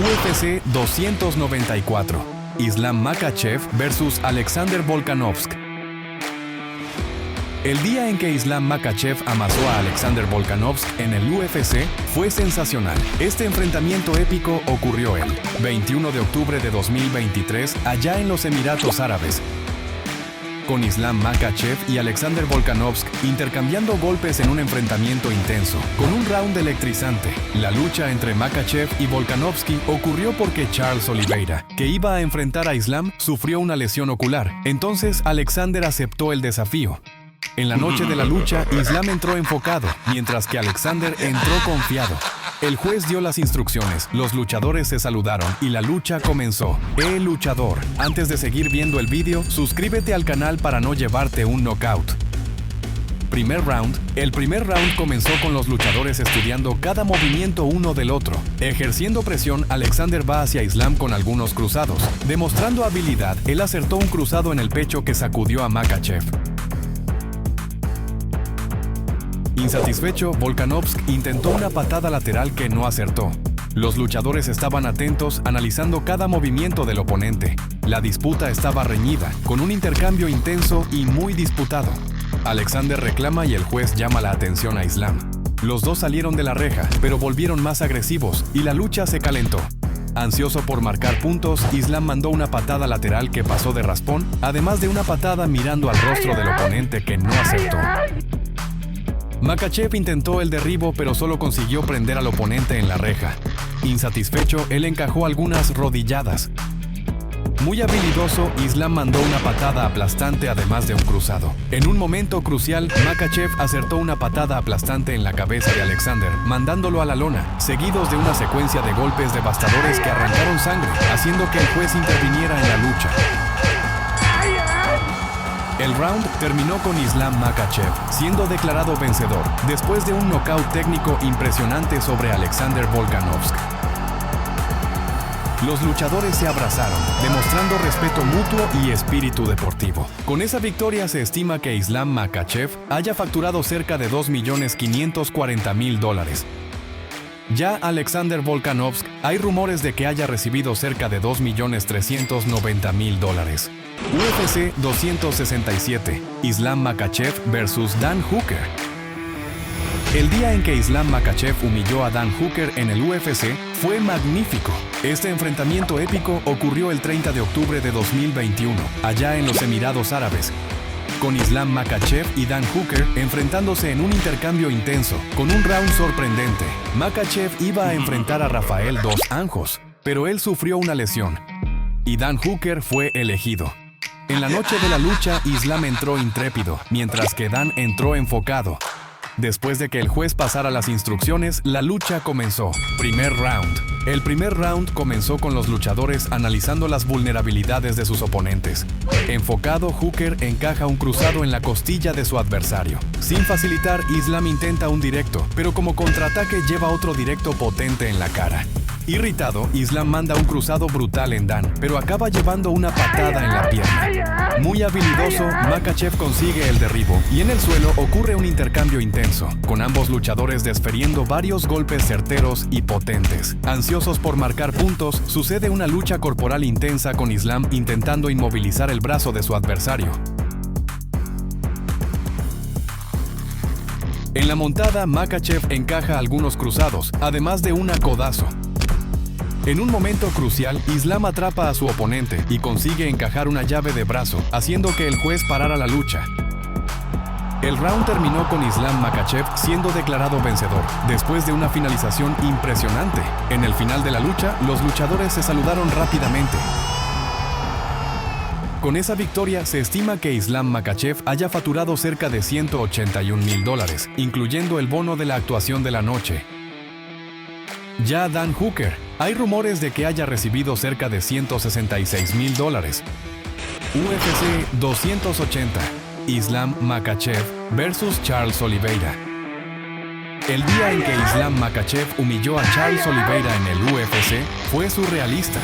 UFC 294. Islam Makhachev versus Alexander Volkanovski. El día en que Islam Makhachev amasó a Alexander Volkanovski en el UFC fue sensacional. Este enfrentamiento épico ocurrió el 21 de octubre de 2023 allá en los Emiratos Árabes, con Islam Makhachev y Alexander Volkanovski intercambiando golpes en un enfrentamiento intenso, con un round electrizante. La lucha entre Makhachev y Volkanovski ocurrió porque Charles Oliveira, que iba a enfrentar a Islam, sufrió una lesión ocular. Entonces Alexander aceptó el desafío. En la noche de la lucha, Islam entró enfocado, mientras que Alexander entró confiado. El juez dio las instrucciones, los luchadores se saludaron y la lucha comenzó. Luchador, antes de seguir viendo el vídeo, suscríbete al canal para no llevarte un knockout. Primer round. El primer round comenzó con los luchadores estudiando cada movimiento uno del otro. Ejerciendo presión, Alexander va hacia Islam con algunos cruzados. Demostrando habilidad, él acertó un cruzado en el pecho que sacudió a Makhachev. Insatisfecho, Volkanovski intentó una patada lateral que no acertó. Los luchadores estaban atentos, analizando cada movimiento del oponente. La disputa estaba reñida, con un intercambio intenso y muy disputado. Alexander reclama y el juez llama la atención a Islam. Los dos salieron de la reja, pero volvieron más agresivos y la lucha se calentó. Ansioso por marcar puntos, Islam mandó una patada lateral que pasó de raspón, además de una patada mirando al rostro del oponente que no acertó. Makhachev intentó el derribo, pero solo consiguió prender al oponente en la reja. Insatisfecho, él encajó algunas rodilladas. Muy habilidoso, Islam mandó una patada aplastante además de un cruzado. En un momento crucial, Makhachev acertó una patada aplastante en la cabeza de Alexander, mandándolo a la lona, seguidos de una secuencia de golpes devastadores que arrancaron sangre, haciendo que el juez interviniera en la lucha. El round terminó con Islam Makhachev siendo declarado vencedor, después de un knockout técnico impresionante sobre Alexander Volkanovski. Los luchadores se abrazaron, demostrando respeto mutuo y espíritu deportivo. Con esa victoria se estima que Islam Makhachev haya facturado cerca de $2.540.000. Ya Alexander Volkanovski, hay rumores de que haya recibido cerca de $2.390.000. UFC 267. Islam Makhachev versus Dan Hooker. El día en que Islam Makhachev humilló a Dan Hooker en el UFC fue magnífico. Este enfrentamiento épico ocurrió el 30 de octubre de 2021, allá en los Emiratos Árabes, con Islam Makhachev y Dan Hooker enfrentándose en un intercambio intenso, con un round sorprendente. Makhachev iba a enfrentar a Rafael Dos Anjos, pero él sufrió una lesión, y Dan Hooker fue elegido. En la noche de la lucha, Islam entró intrépido, mientras que Dan entró enfocado. Después de que el juez pasara las instrucciones, la lucha comenzó. Primer round. El primer round comenzó con los luchadores analizando las vulnerabilidades de sus oponentes. Enfocado, Hooker encaja un cruzado en la costilla de su adversario. Sin facilitar, Islam intenta un directo, pero como contraataque lleva otro directo potente en la cara. Irritado, Islam manda un cruzado brutal en Dan, pero acaba llevando una patada en la pierna. Muy habilidoso, Makhachev consigue el derribo, y en el suelo ocurre un intercambio intenso, con ambos luchadores desferiendo varios golpes certeros y potentes. Ansiosos por marcar puntos, sucede una lucha corporal intensa con Islam intentando inmovilizar el brazo de su adversario. En la montada, Makhachev encaja algunos cruzados, además de un codazo. En un momento crucial, Islam atrapa a su oponente y consigue encajar una llave de brazo, haciendo que el juez parara la lucha. El round terminó con Islam Makhachev siendo declarado vencedor, después de una finalización impresionante. En el final de la lucha, los luchadores se saludaron rápidamente. Con esa victoria, se estima que Islam Makhachev haya facturado cerca de $181.000, incluyendo el bono de la actuación de la noche. Ya Dan Hooker, hay rumores de que haya recibido cerca de $166.000. UFC 280. Islam Makhachev versus Charles Oliveira. El día en que Islam Makhachev humilló a Charles Oliveira en el UFC fue surrealista.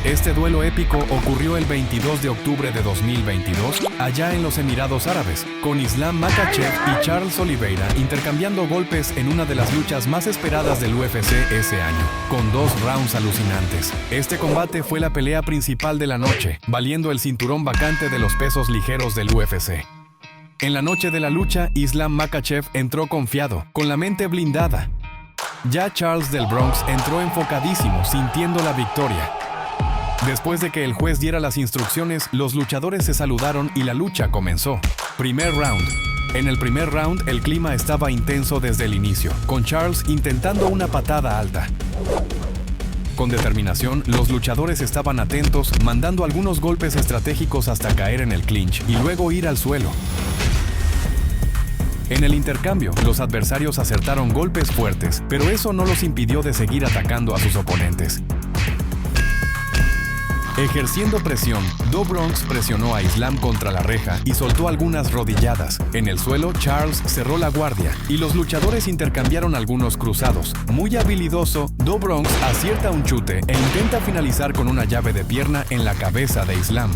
Este duelo épico ocurrió el 22 de octubre de 2022, allá en los Emiratos Árabes, con Islam Makhachev y Charles Oliveira intercambiando golpes en una de las luchas más esperadas del UFC ese año, con 2 rounds alucinantes. Este combate fue la pelea principal de la noche, valiendo el cinturón vacante de los pesos ligeros del UFC. En la noche de la lucha, Islam Makhachev entró confiado, con la mente blindada. Ya Charles del Bronx entró enfocadísimo, sintiendo la victoria. Después de que el juez diera las instrucciones, los luchadores se saludaron y la lucha comenzó. Primer round. En el primer round, el clima estaba intenso desde el inicio, con Charles intentando una patada alta. Con determinación, los luchadores estaban atentos, mandando algunos golpes estratégicos hasta caer en el clinch y luego ir al suelo. En el intercambio, los adversarios acertaron golpes fuertes, pero eso no los impidió de seguir atacando a sus oponentes. Ejerciendo presión, Do Bronx presionó a Islam contra la reja y soltó algunas rodilladas. En el suelo, Charles cerró la guardia y los luchadores intercambiaron algunos cruzados. Muy habilidoso, Do Bronx acierta un chute e intenta finalizar con una llave de pierna en la cabeza de Islam.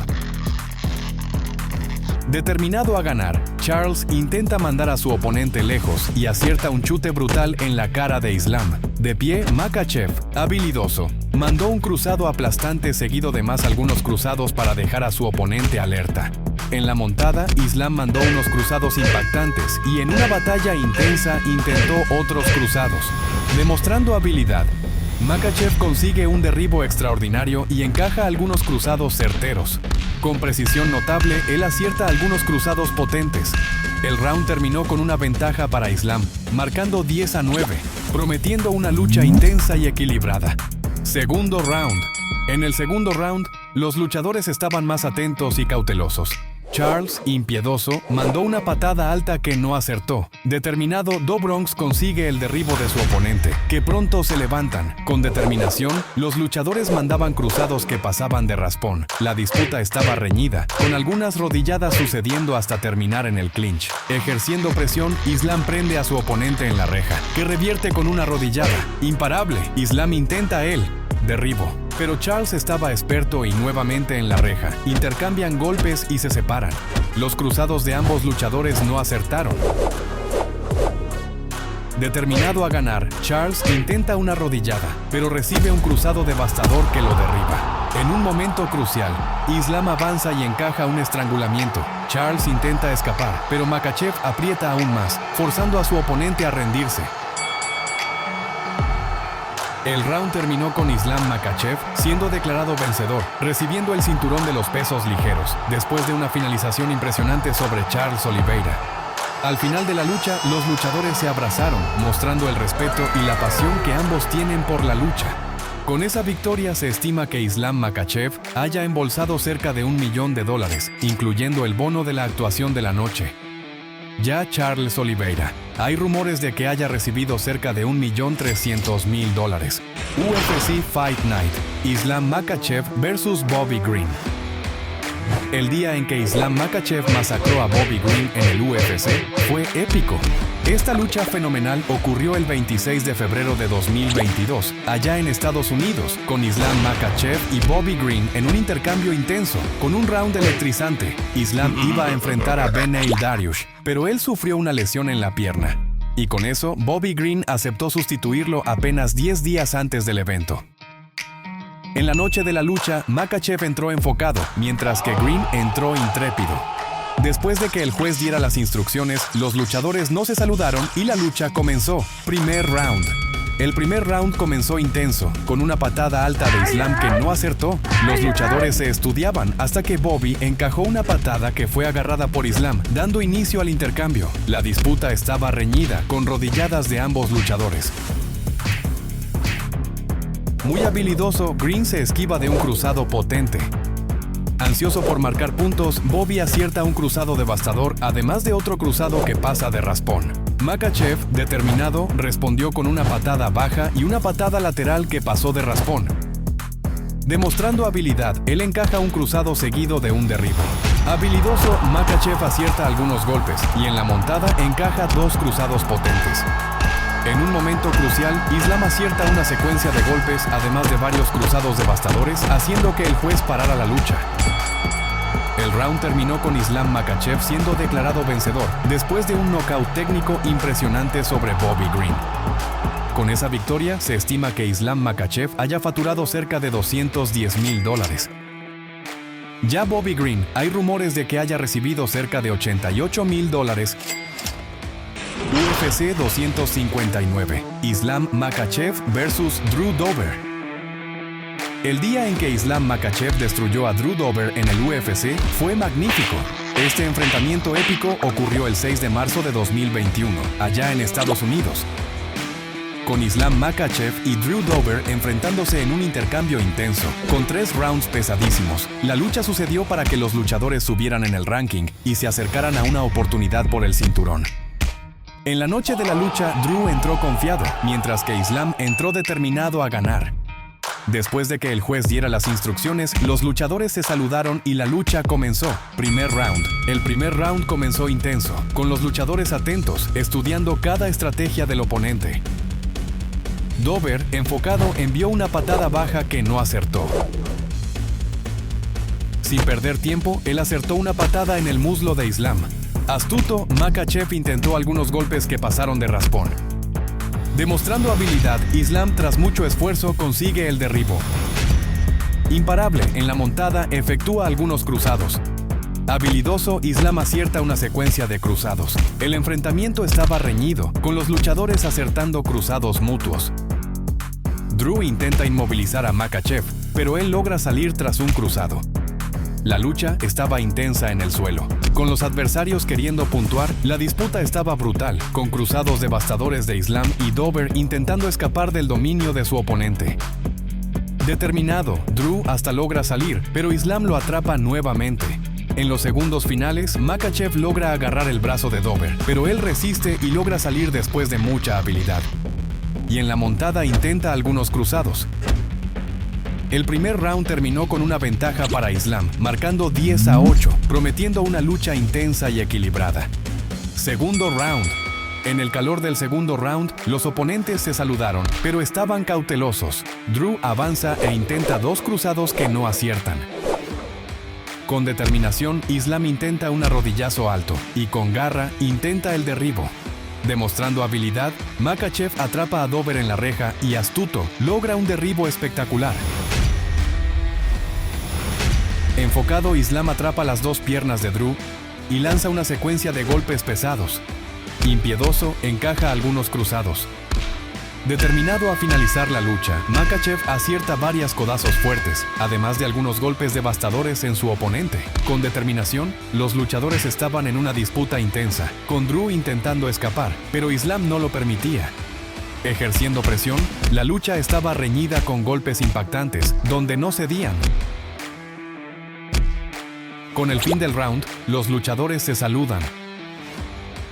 Determinado a ganar, Charles intenta mandar a su oponente lejos y acierta un chute brutal en la cara de Islam. De pie, Makhachev, habilidoso, mandó un cruzado aplastante seguido de más algunos cruzados para dejar a su oponente alerta. En la montada, Islam mandó unos cruzados impactantes y en una batalla intensa intentó otros cruzados. Demostrando habilidad, Makhachev consigue un derribo extraordinario y encaja algunos cruzados certeros. Con precisión notable, él acierta algunos cruzados potentes. El round terminó con una ventaja para Islam, marcando 10-9, prometiendo una lucha intensa y equilibrada. Segundo round. En el segundo round, los luchadores estaban más atentos y cautelosos. Charles, impiedoso, mandó una patada alta que no acertó. Determinado, Do Bronx consigue el derribo de su oponente, que pronto se levantan. Con determinación, los luchadores mandaban cruzados que pasaban de raspón. La disputa estaba reñida, con algunas rodilladas sucediendo hasta terminar en el clinch. Ejerciendo presión, Islam prende a su oponente en la reja, que revierte con una rodillada. Imparable, Islam intenta él. Derribo. Pero Charles estaba experto y nuevamente en la reja. Intercambian golpes y se separan. Los cruzados de ambos luchadores no acertaron. Determinado a ganar, Charles intenta una rodillada, pero recibe un cruzado devastador que lo derriba. En un momento crucial, Islam avanza y encaja un estrangulamiento. Charles intenta escapar, pero Makhachev aprieta aún más, forzando a su oponente a rendirse. El round terminó con Islam Makhachev siendo declarado vencedor, recibiendo el cinturón de los pesos ligeros, después de una finalización impresionante sobre Charles Oliveira. Al final de la lucha, los luchadores se abrazaron, mostrando el respeto y la pasión que ambos tienen por la lucha. Con esa victoria se estima que Islam Makhachev haya embolsado cerca de $1 millón, incluyendo el bono de la actuación de la noche. Ya Charles Oliveira, hay rumores de que haya recibido cerca de $1.300.000. UFC Fight Night, Islam Makhachev vs Bobby Green. El día en que Islam Makhachev masacró a Bobby Green en el UFC fue épico. Esta lucha fenomenal ocurrió el 26 de febrero de 2022, allá en Estados Unidos, con Islam Makhachev y Bobby Green en un intercambio intenso, con un round electrizante. Islam iba a enfrentar a Beneil Dariush, pero él sufrió una lesión en la pierna. Y con eso, Bobby Green aceptó sustituirlo apenas 10 días antes del evento. En la noche de la lucha, Makhachev entró enfocado, mientras que Green entró intrépido. Después de que el juez diera las instrucciones, los luchadores no se saludaron y la lucha comenzó. Primer round. El primer round comenzó intenso, con una patada alta de Islam que no acertó. Los luchadores se estudiaban hasta que Bobby encajó una patada que fue agarrada por Islam, dando inicio al intercambio. La disputa estaba reñida, con rodilladas de ambos luchadores. Muy habilidoso, Green se esquiva de un cruzado potente. Ansioso por marcar puntos, Bobby acierta un cruzado devastador, además de otro cruzado que pasa de raspón. Makhachev, determinado, respondió con una patada baja y una patada lateral que pasó de raspón. Demostrando habilidad, él encaja un cruzado seguido de un derribo. Habilidoso, Makhachev acierta algunos golpes y en la montada encaja 2 cruzados potentes. En un momento crucial, Islam acierta una secuencia de golpes, además de varios cruzados devastadores, haciendo que el juez parara la lucha. El round terminó con Islam Makhachev siendo declarado vencedor, después de un knockout técnico impresionante sobre Bobby Green. Con esa victoria, se estima que Islam Makhachev haya facturado cerca de $210,000. Ya Bobby Green, hay rumores de que haya recibido cerca de $88,000. UFC 259, Islam Makhachev vs Drew Dober. El día en que Islam Makhachev destruyó a Drew Dober en el UFC fue magnífico. Este enfrentamiento épico ocurrió el 6 de marzo de 2021, allá en Estados Unidos, con Islam Makhachev y Drew Dober enfrentándose en un intercambio intenso, con 3 rounds pesadísimos. La lucha sucedió para que los luchadores subieran en el ranking y se acercaran a una oportunidad por el cinturón. En la noche de la lucha, Drew entró confiado, mientras que Islam entró determinado a ganar. Después de que el juez diera las instrucciones, los luchadores se saludaron y la lucha comenzó. Primer round. El primer round comenzó intenso, con los luchadores atentos, estudiando cada estrategia del oponente. Dober, enfocado, envió una patada baja que no acertó. Sin perder tiempo, él acertó una patada en el muslo de Islam. Astuto, Makhachev intentó algunos golpes que pasaron de raspón. Demostrando habilidad, Islam tras mucho esfuerzo consigue el derribo. Imparable, en la montada efectúa algunos cruzados. Habilidoso, Islam acierta una secuencia de cruzados. El enfrentamiento estaba reñido, con los luchadores acertando cruzados mutuos. Drew intenta inmovilizar a Makhachev, pero él logra salir tras un cruzado. La lucha estaba intensa en el suelo. Con los adversarios queriendo puntuar, la disputa estaba brutal, con cruzados devastadores de Islam y Dober intentando escapar del dominio de su oponente. Determinado, Drew hasta logra salir, pero Islam lo atrapa nuevamente. En los segundos finales, Makhachev logra agarrar el brazo de Dober, pero él resiste y logra salir después de mucha habilidad. Y en la montada intenta algunos cruzados. El primer round terminó con una ventaja para Islam, marcando 10-8, prometiendo una lucha intensa y equilibrada. Segundo round. En el calor del segundo round, los oponentes se saludaron, pero estaban cautelosos. Drew avanza e intenta 2 cruzados que no aciertan. Con determinación, Islam intenta un arrodillazo alto, y con garra intenta el derribo. Demostrando habilidad, Makhachev atrapa a Dober en la reja y astuto, logra un derribo espectacular. Enfocado, Islam atrapa las 2 piernas de Drew y lanza una secuencia de golpes pesados. Impiedoso, encaja algunos cruzados. Determinado a finalizar la lucha, Makhachev acierta varios codazos fuertes, además de algunos golpes devastadores en su oponente. Con determinación, los luchadores estaban en una disputa intensa, con Drew intentando escapar, pero Islam no lo permitía. Ejerciendo presión, la lucha estaba reñida con golpes impactantes, donde no cedían. Con el fin del round, los luchadores se saludan.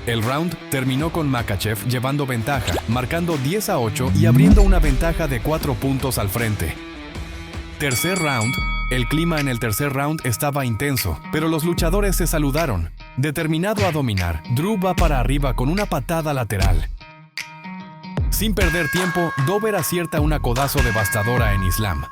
El round terminó con Makhachev llevando ventaja, marcando 10-8 y abriendo una ventaja de 4 puntos al frente. Tercer round. El clima en el tercer round estaba intenso, pero los luchadores se saludaron. Determinado a dominar, Drew va para arriba con una patada lateral. Sin perder tiempo, Dober acierta una codazo devastadora en Islam.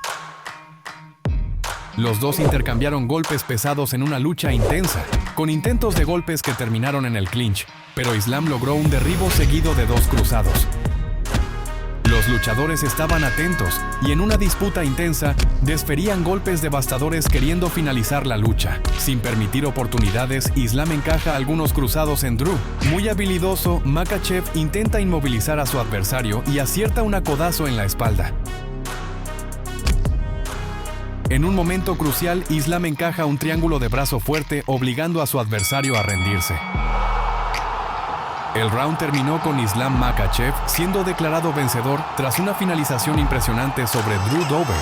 Los dos intercambiaron golpes pesados en una lucha intensa, con intentos de golpes que terminaron en el clinch, pero Islam logró un derribo seguido de 2 cruzados. Los luchadores estaban atentos y en una disputa intensa, desferían golpes devastadores queriendo finalizar la lucha. Sin permitir oportunidades, Islam encaja algunos cruzados en Drew. Muy habilidoso, Makhachev intenta inmovilizar a su adversario y acierta un codazo en la espalda. En un momento crucial, Islam encaja un triángulo de brazo fuerte, obligando a su adversario a rendirse. El round terminó con Islam Makhachev siendo declarado vencedor tras una finalización impresionante sobre Drew Dober.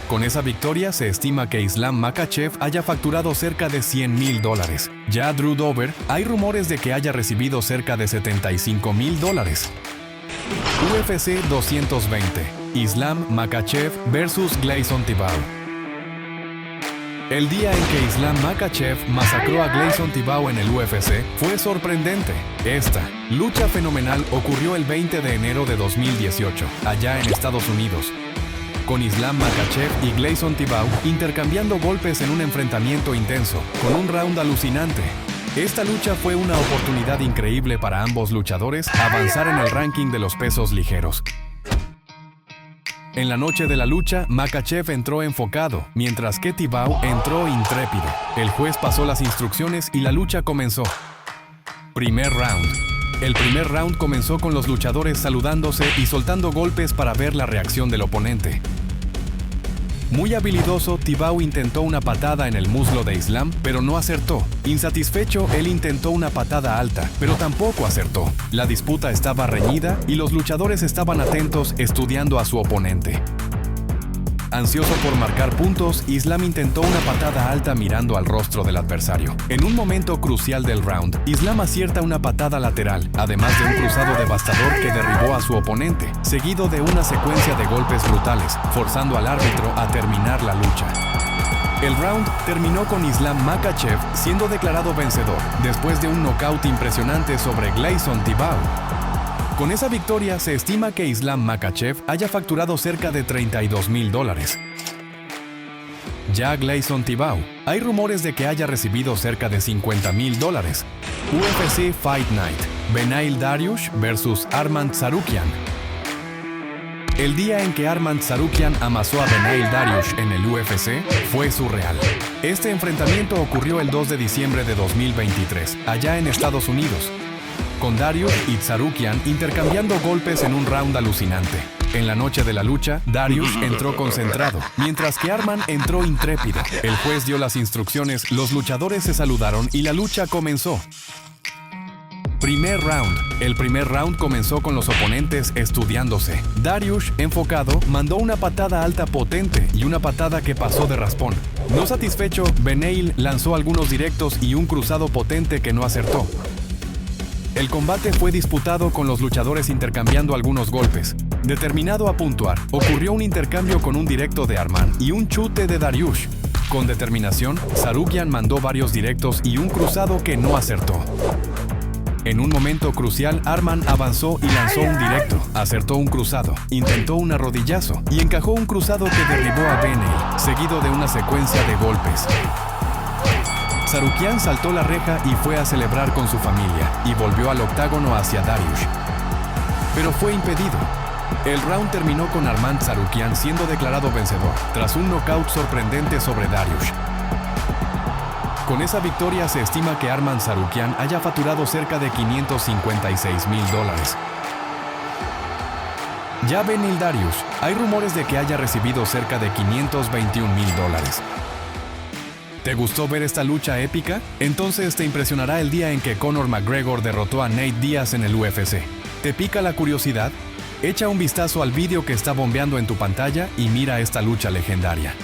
Con esa victoria se estima que Islam Makhachev haya facturado cerca de $100,000. Ya Drew Dober, hay rumores de que haya recibido cerca de $75,000. UFC 220. Islam Makhachev vs Gleison Tibau. El día en que Islam Makhachev masacró a Gleison Tibau en el UFC fue sorprendente. Esta lucha fenomenal ocurrió el 20 de enero de 2018, allá en Estados Unidos, con Islam Makhachev y Gleison Tibau intercambiando golpes en un enfrentamiento intenso, con un round alucinante. Esta lucha fue una oportunidad increíble para ambos luchadores avanzar en el ranking de los pesos ligeros. En la noche de la lucha, Makhachev entró enfocado, mientras que Tibau entró intrépido. El juez pasó las instrucciones y la lucha comenzó. Primer round. El primer round comenzó con los luchadores saludándose y soltando golpes para ver la reacción del oponente. Muy habilidoso, Tibau intentó una patada en el muslo de Islam, pero no acertó. Insatisfecho, él intentó una patada alta, pero tampoco acertó. La disputa estaba reñida y los luchadores estaban atentos estudiando a su oponente. Ansioso por marcar puntos, Islam intentó una patada alta mirando al rostro del adversario. En un momento crucial del round, Islam acierta una patada lateral, además de un cruzado devastador que derribó a su oponente, seguido de una secuencia de golpes brutales, forzando al árbitro a terminar la lucha. El round terminó con Islam Makhachev siendo declarado vencedor, después de un knockout impresionante sobre Gleison Tibau. Con esa victoria, se estima que Islam Makhachev haya facturado cerca de $32,000. Ya Gleison Tibau, hay rumores de que haya recibido cerca de $50,000. UFC Fight Night, Beneil Dariush vs Arman Tsarukyan. El día en que Arman Tsarukyan amasó a Beneil Dariush en el UFC fue surreal. Este enfrentamiento ocurrió el 2 de diciembre de 2023, allá en Estados Unidos, con Dariush y Tsarukyan intercambiando golpes en un round alucinante. En la noche de la lucha, Dariush entró concentrado, mientras que Arman entró intrépido. El juez dio las instrucciones, los luchadores se saludaron y la lucha comenzó. Primer round. El primer round comenzó con los oponentes estudiándose. Dariush, enfocado, mandó una patada alta potente y una patada que pasó de raspón. No satisfecho, Beneil lanzó algunos directos y un cruzado potente que no acertó. El combate fue disputado con los luchadores intercambiando algunos golpes. Determinado a puntuar, ocurrió un intercambio con un directo de Arman y un chute de Dariush. Con determinación, Tsarukyan mandó varios directos y un cruzado que no acertó. En un momento crucial, Arman avanzó y lanzó un directo, acertó un cruzado, intentó un arrodillazo y encajó un cruzado que derribó a Beneil, seguido de una secuencia de golpes. Tsarukyan saltó la reja y fue a celebrar con su familia, y volvió al octágono hacia Dariush. Pero fue impedido. El round terminó con Arman Tsarukyan siendo declarado vencedor, tras un knockout sorprendente sobre Dariush. Con esa victoria se estima que Arman Tsarukyan haya facturado cerca de $556,000. Ya Beneil Dariush, hay rumores de que haya recibido cerca de $521,000. ¿Te gustó ver esta lucha épica? Entonces te impresionará el día en que Conor McGregor derrotó a Nate Diaz en el UFC. ¿Te pica la curiosidad? Echa un vistazo al vídeo que está bombeando en tu pantalla y mira esta lucha legendaria.